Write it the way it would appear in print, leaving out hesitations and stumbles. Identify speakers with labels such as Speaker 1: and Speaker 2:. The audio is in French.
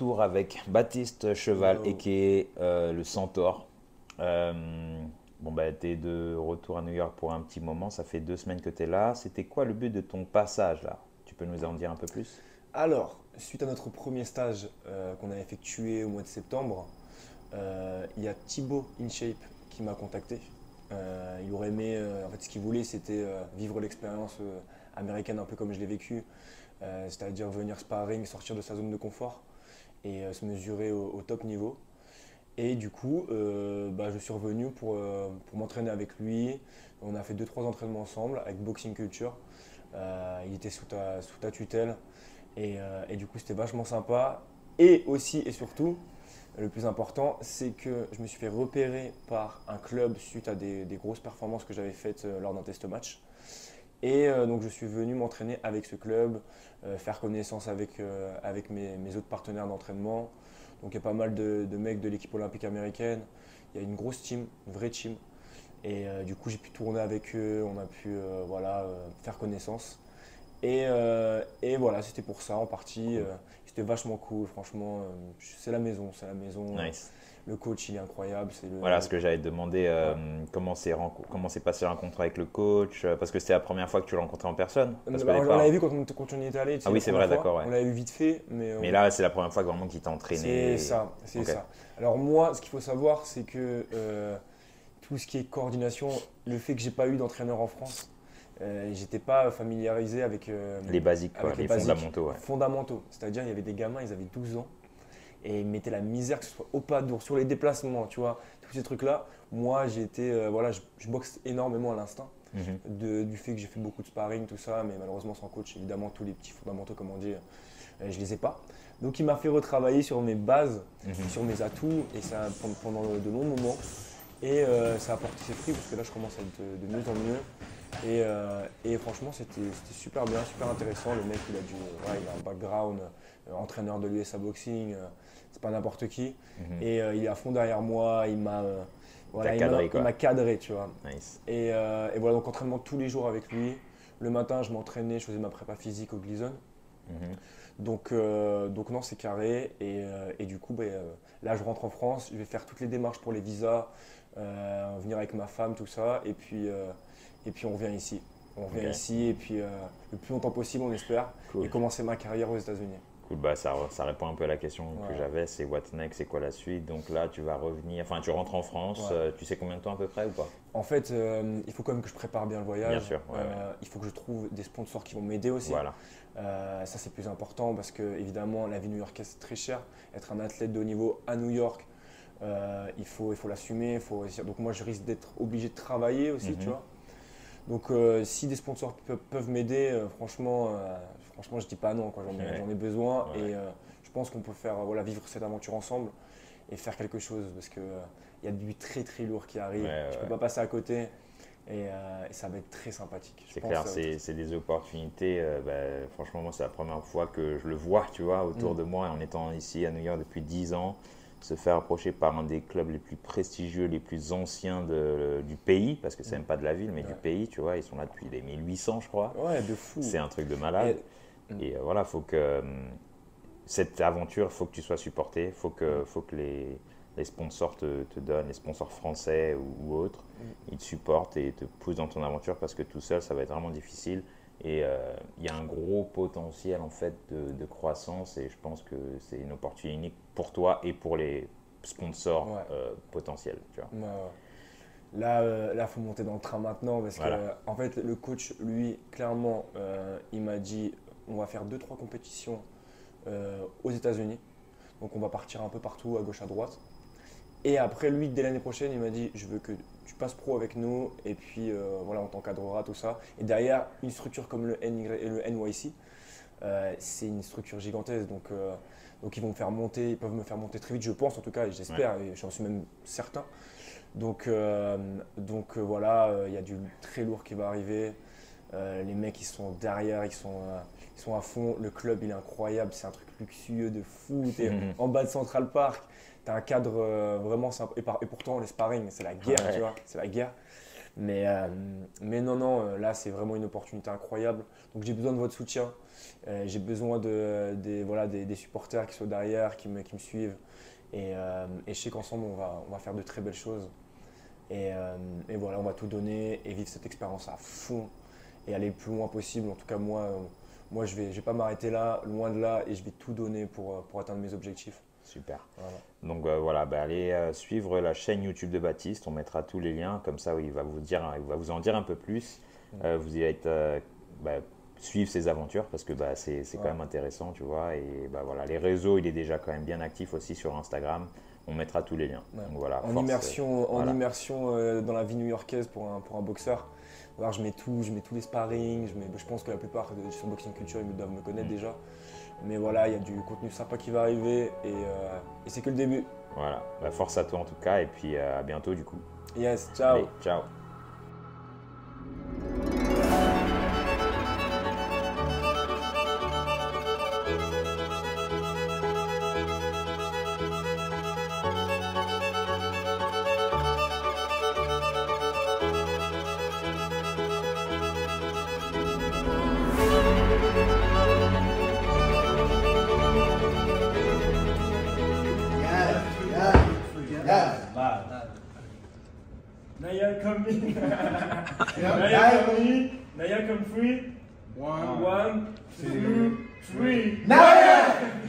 Speaker 1: retour avec Baptiste Cheval
Speaker 2: Yo.
Speaker 1: et qui est le Centaure. Bon, bah, tu es de retour à New York pour un petit moment, ça fait 2 semaines que tu es là. C'était quoi le but de ton passage là? Tu peux nous en dire un peu plus?
Speaker 2: Alors, suite à notre premier stage qu'on a effectué au mois de septembre, il y a Thibaut InShape qui m'a contacté. Il aurait aimé, en fait, ce qu'il voulait, c'était vivre l'expérience américaine un peu comme je l'ai vécu, c'est-à-dire venir sparring, sortir de sa zone de confort et se mesurer au top niveau. Et du coup, je suis revenu pour m'entraîner avec lui. On a fait deux trois entraînements ensemble avec Boxing Culture. Il était sous ta tutelle. Et du coup, c'était vachement sympa. Et aussi et surtout, le plus important, c'est que je me suis fait repérer par un club suite à des grosses performances que j'avais faites lors d'un test match. Et donc, je suis venu m'entraîner avec ce club, faire connaissance avec mes autres partenaires d'entraînement. Donc, il y a pas mal de mecs de l'équipe olympique américaine. Il y a une grosse team, une vraie team. Et du coup, j'ai pu tourner avec eux, on a pu faire connaissance. Et voilà, c'était pour ça en partie.
Speaker 1: Cool.
Speaker 2: C'était vachement cool, franchement. C'est la maison, c'est la maison.
Speaker 1: Nice.
Speaker 2: Le coach, il est incroyable. C'est
Speaker 1: Voilà ce que j'allais te demander,
Speaker 2: Ouais.
Speaker 1: comment s'est passé la rencontre avec le coach, parce que c'était la première fois que tu le rencontrais en personne. Parce qu'au
Speaker 2: On
Speaker 1: départ.
Speaker 2: l'avait vu quand on y était allé, tu
Speaker 1: Ah
Speaker 2: sais,
Speaker 1: oui,
Speaker 2: la
Speaker 1: c'est
Speaker 2: première
Speaker 1: vrai,
Speaker 2: fois.
Speaker 1: d'accord, ouais.
Speaker 2: On l'avait vu vite fait, mais
Speaker 1: Mais là, c'est la première fois que vraiment qu'il t'a
Speaker 2: c'est
Speaker 1: entraîné.
Speaker 2: ça, c'est
Speaker 1: Ok.
Speaker 2: ça. Alors moi, ce qu'il faut savoir, c'est que tout ce qui est coordination, le fait que j'ai pas eu d'entraîneur en France, j'étais pas familiarisé
Speaker 1: Les basiques, quoi,
Speaker 2: avec les
Speaker 1: les
Speaker 2: basiques
Speaker 1: fondamentaux, ouais.
Speaker 2: fondamentaux. C'est-à-dire, il y avait des gamins, ils avaient 12 ans et ils mettaient la misère, que ce soit au pas d'ours, sur les déplacements, tu vois, tous ces trucs-là. Moi, j'ai été, voilà, je boxe énormément à l'instinct,
Speaker 1: Mhm.
Speaker 2: du fait que j'ai fait beaucoup de sparring, tout ça, mais malheureusement, sans coach, évidemment, tous les petits fondamentaux, comme on dit, je les ai pas. Donc, il m'a fait retravailler sur mes bases,
Speaker 1: Mhm.
Speaker 2: sur mes atouts, et ça pendant de longs moments. Et ça a porté ses fruits parce que là, je commence à être de mieux en mieux. Et franchement, c'était super bien, super intéressant. Le mec, il a un background, entraîneur de l'USA Boxing, c'est pas n'importe qui.
Speaker 1: Mhm.
Speaker 2: Et il est à fond derrière moi,
Speaker 1: T'as cadré,
Speaker 2: il
Speaker 1: quoi.
Speaker 2: m'a cadré, tu vois.
Speaker 1: Nice.
Speaker 2: Et voilà, donc entraînement tous les jours avec lui. Le matin, je m'entraînais, je faisais ma prépa physique au Gleason.
Speaker 1: Mhm.
Speaker 2: Donc non, c'est carré. Et du coup, là, je rentre en France, je vais faire toutes les démarches pour les visas, venir avec ma femme, tout ça. Et puis on revient ici. On revient
Speaker 1: Ok.
Speaker 2: ici et puis le plus longtemps possible, on espère, et
Speaker 1: Cool.
Speaker 2: commencer ma carrière aux États-Unis.
Speaker 1: Cool, bah ça répond un peu à la question que
Speaker 2: Ouais.
Speaker 1: j'avais, c'est what next, c'est quoi la suite. Donc là, tu vas revenir, enfin, tu rentres en France,
Speaker 2: Ouais.
Speaker 1: tu sais combien de temps à peu près ou pas?
Speaker 2: En fait, il faut quand même que je prépare bien le
Speaker 1: Bien
Speaker 2: voyage.
Speaker 1: sûr, ouais, ouais.
Speaker 2: Il faut que je trouve des sponsors qui vont m'aider aussi.
Speaker 1: Voilà.
Speaker 2: Ça, c'est plus important parce que, évidemment, la vie new-yorkaise, c'est très cher. Être un athlète de haut niveau à New York, il faut l'assumer. Donc, moi, je risque d'être obligé de travailler aussi, tu
Speaker 1: Mhm.
Speaker 2: vois. Donc, si des sponsors peuvent m'aider, franchement, je dis pas non, quoi.
Speaker 1: Ouais.
Speaker 2: J'en ai besoin
Speaker 1: Ouais.
Speaker 2: et je pense qu'on peut faire, voilà, vivre cette aventure ensemble et faire quelque chose parce que il y a du très très lourd qui
Speaker 1: Ouais,
Speaker 2: arrive.
Speaker 1: ouais,
Speaker 2: Tu peux
Speaker 1: ouais.
Speaker 2: pas passer à côté et ça va être très sympathique. Je
Speaker 1: C'est
Speaker 2: pense que
Speaker 1: clair,
Speaker 2: ça va être
Speaker 1: c'est des opportunités. Franchement, moi, c'est la première fois que je le vois, tu vois, autour
Speaker 2: Mm.
Speaker 1: de moi, en étant ici à New York depuis 10 ans, se faire approcher par un des clubs les plus prestigieux, les plus anciens du pays, parce que c'est même pas de la ville, mais du
Speaker 2: Ouais.
Speaker 1: pays, tu vois, ils sont là depuis les 1800, je crois.
Speaker 2: Ouais, de fou.
Speaker 1: C'est un truc de malade.
Speaker 2: Et, mm,
Speaker 1: Et voilà, faut que cette aventure, faut que tu sois supporté,
Speaker 2: mm,
Speaker 1: faut que les sponsors te donnent, les sponsors français ou autres,
Speaker 2: mm.
Speaker 1: ils te supportent et te poussent dans ton aventure parce que tout seul, ça va être vraiment difficile. Et il y a un gros potentiel en fait de croissance et je pense que c'est une opportunité unique pour toi et pour les sponsors
Speaker 2: Ouais.
Speaker 1: potentiels, tu vois.
Speaker 2: Ouais, ouais. Là, faut monter dans le train maintenant parce que,
Speaker 1: Voilà.
Speaker 2: en fait, le coach, lui, clairement, il m'a dit on va faire deux trois compétitions aux États-Unis. Donc, on va partir un peu partout, à gauche, à droite. Et après, lui, dès l'année prochaine, il m'a dit je veux que tu passes pro avec nous et puis voilà, on t'encadrera, tout ça. Et derrière, une structure comme le NY et le NYC, c'est une structure gigantesque. Donc ils vont me faire monter, ils peuvent me faire monter très vite, je pense en tout cas, et
Speaker 1: Ouais.
Speaker 2: j'espère, et j'en suis même certain. Donc voilà, il y a du très lourd qui va arriver. Les mecs, ils sont derrière, ils sont à fond. Le club, il est incroyable, c'est un truc luxueux de fou. Tu es en bas de Central Park, tu as un cadre vraiment sympa. Et pourtant, les sparring, c'est la guerre, tu
Speaker 1: Ouais.
Speaker 2: vois, c'est la guerre. Mais non, non, là c'est vraiment une opportunité incroyable. Donc j'ai besoin de votre soutien. J'ai besoin des supporters qui sont derrière, qui me suivent. Et je sais qu'ensemble on va faire de très belles choses. Et voilà, on va tout donner et vivre cette expérience à fond et aller le plus loin possible. En tout cas, moi je vais pas m'arrêter là, loin de là, et je vais tout donner pour atteindre mes objectifs.
Speaker 1: Super.
Speaker 2: Voilà.
Speaker 1: Donc voilà, allez suivre la chaîne YouTube de Baptiste, on mettra tous les liens, comme ça il va vous en dire un peu plus. Vous y êtes, suivre ses aventures parce que c'est quand même intéressant, tu vois. Et voilà, les réseaux, il est déjà quand même bien actif aussi sur Instagram. On mettra tous les liens.
Speaker 2: Ouais.
Speaker 1: Donc, voilà,
Speaker 2: en immersion dans la vie new-yorkaise pour un boxeur. Alors, je mets tous les sparring. Je pense que la plupart sur Boxing Culture ils doivent me connaître déjà. Mais voilà, il y a du contenu sympa qui va arriver et c'est que le début.
Speaker 1: Voilà, force à toi en tout cas et puis à bientôt du coup.
Speaker 2: Yes, ciao.
Speaker 1: Allez, ciao.
Speaker 3: Naya come in. Naya come free. 1, 2, 3. Naya!